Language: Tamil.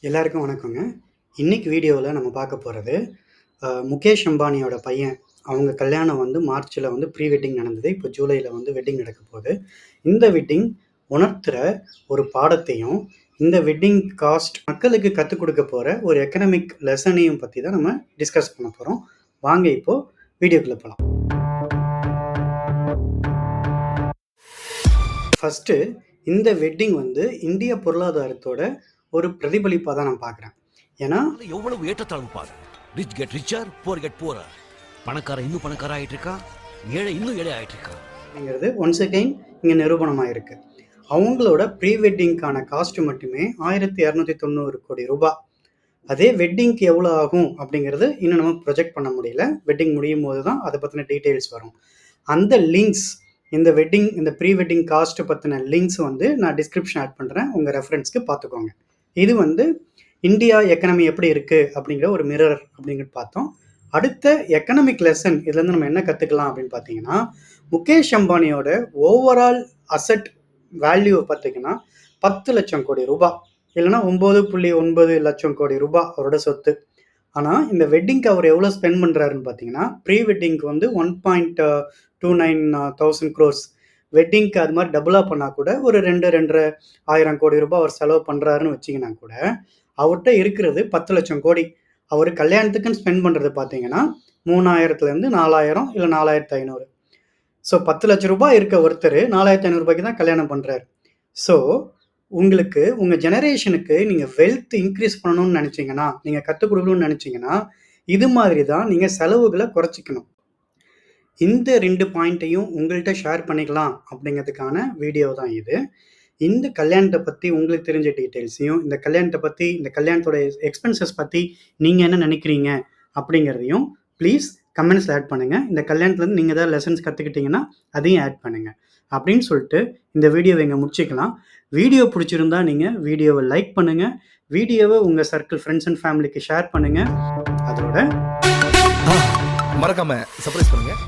எல்லாருக்கும் வணக்கங்க. இன்னைக்கு வீடியோவில் நம்ம பார்க்க போகிறது முகேஷ் அம்பானியோட பையன் அவங்க கல்யாணம் வந்து மார்ச்சில் வந்து ப்ரீ வெட்டிங் நடந்தது. இப்போ ஜூலையில் வந்து வெட்டிங் நடக்க போகுது. இந்த வெட்டிங் உணர்த்துகிற ஒரு பாடத்தையும் இந்த வெட்டிங் காஸ்ட் மக்களுக்கு கற்றுக் கொடுக்க போகிற ஒரு எக்கனாமிக் லெசனையும் பற்றி தான் நம்ம டிஸ்கஸ் பண்ண போகிறோம். வாங்க இப்போது வீடியோக்குள்ளே போகலாம். ஃபஸ்ட்டு இந்த வெட்டிங் வந்து இந்திய பொருளாதாரத்தோட ஒரு பிரதிபலிப்பாக தான் நான் பார்க்குறேன். ஏன்னா எவ்வளவு ஏற்றத்தாழ்வு பாரு. Rich get richer, poor get poorer. பணக்காரன் இன்னும் பணக்கார ஆயிட்டு இருக்கா, ஏழை இன்னும் ஏழை ஆயிட்டு இருக்கா அப்படிங்கிறது ஒன்ஸ் அகைன் இங்கே நிரூபணமாக இருக்கு. அவங்களோட ப்ரீ வெட்டிங்கான காஸ்ட் மட்டுமே 1290 கோடி ரூபாய். அதே வெட்டிங்க்கு எவ்வளோ ஆகும் அப்படிங்கிறது இன்னும் நம்ம ப்ரொஜெக்ட் பண்ண முடியல. வெட்டிங் முடியும் போது தான் அதை பற்றின டீட்டெயில்ஸ் வரும். அந்த லிங்க்ஸ் இந்த ப்ரீ வெட்டிங் காஸ்ட் பற்றின லிங்க்ஸ் வந்து நான் டிஸ்கிரிப்ஷன் ஆட் பண்ணுறேன், உங்கள் ரெஃபரன்ஸ்க்கு பார்த்துக்கோங்க. இது வந்து இந்தியா எக்கனாமி எப்படி இருக்குது அப்படிங்கிற ஒரு மிரர் அப்படிங்கிறது பார்த்தோம். அடுத்த எக்கனாமிக் லெசன் இதுலேருந்து நம்ம என்ன கற்றுக்கலாம் அப்படின்னு பார்த்தீங்கன்னா, முகேஷ் அம்பானியோட ஓவரால் அசட் வேல்யூ பார்த்தீங்கன்னா 10 லட்சம் கோடி ரூபாய், இல்லைனா 9.9 லட்சம் கோடி ரூபாய் அவரோட சொத்து. ஆனால் இந்த வெட்டிங்க்கு அவர் எவ்வளோ ஸ்பெண்ட் பண்ணுறாருன்னு பார்த்தீங்கன்னா, ப்ரீ வெட்டிங்க்கு வந்து 1.29,000 crores, வெட்டிங்க்கு அது மாதிரி டபுளாக பண்ணால் கூட ஒரு 2-2.5 ஆயிரம் கோடி ரூபாய் அவர் செலவு பண்ணுறாருன்னு வச்சிங்கன்னா கூட அவர்கிட்ட இருக்கிறது 10 லட்சம் கோடி. அவர் கல்யாணத்துக்குன்னு ஸ்பெண்ட் பண்ணுறது பார்த்தீங்கன்னா 3000-4,000 இல்லை 4,500. ஸோ 10 லட்சம் ரூபாய் இருக்க ஒருத்தர் 4,500 ரூபாய்க்கு தான் கல்யாணம் பண்ணுறாரு. ஸோ உங்களுக்கு உங்கள் ஜெனரேஷனுக்கு நீங்கள் வெல்த் இன்க்ரீஸ் பண்ணணும்னு நினச்சிங்கன்னா, நீங்கள் கற்றுக் கொடுக்கணும்னு நினச்சிங்கன்னா இது மாதிரி தான் நீங்கள் செலவுகளை குறைச்சிக்கணும். இந்த 2 பாயிண்ட்டையும் உங்கள்கிட்ட ஷேர் பண்ணிக்கலாம் அப்படிங்கிறதுக்கான வீடியோ தான் இது. இந்த கல்யாணத்தை பற்றி உங்களுக்கு தெரிஞ்ச டீட்டெயில்ஸையும், இந்த கல்யாணத்தை பற்றி, இந்த கல்யாணத்தோட எக்ஸ்பென்சஸ் பற்றி நீங்கள் என்ன நினைக்கிறீங்க அப்படிங்கிறதையும் ப்ளீஸ் கமெண்ட்ஸில் ஆட் பண்ணுங்கள். இந்த கல்யாணத்துலேருந்து நீங்கள் ஏதாவது லெசன்ஸ் கற்றுக்கிட்டிங்கன்னா அதையும் ஆட் பண்ணுங்கள். அப்படின்னு சொல்லிட்டு இந்த வீடியோவை இங்கே முடிச்சிக்கலாம். வீடியோ பிடிச்சிருந்தா நீங்கள் வீடியோவை லைக் பண்ணுங்கள், வீடியோவை உங்கள் சர்க்கிள் ஃப்ரெண்ட்ஸ் அண்ட் ஃபேமிலிக்கு ஷேர் பண்ணுங்கள். அதோட மறக்காம சர்ப்ரைஸ் பண்ணுங்கள்.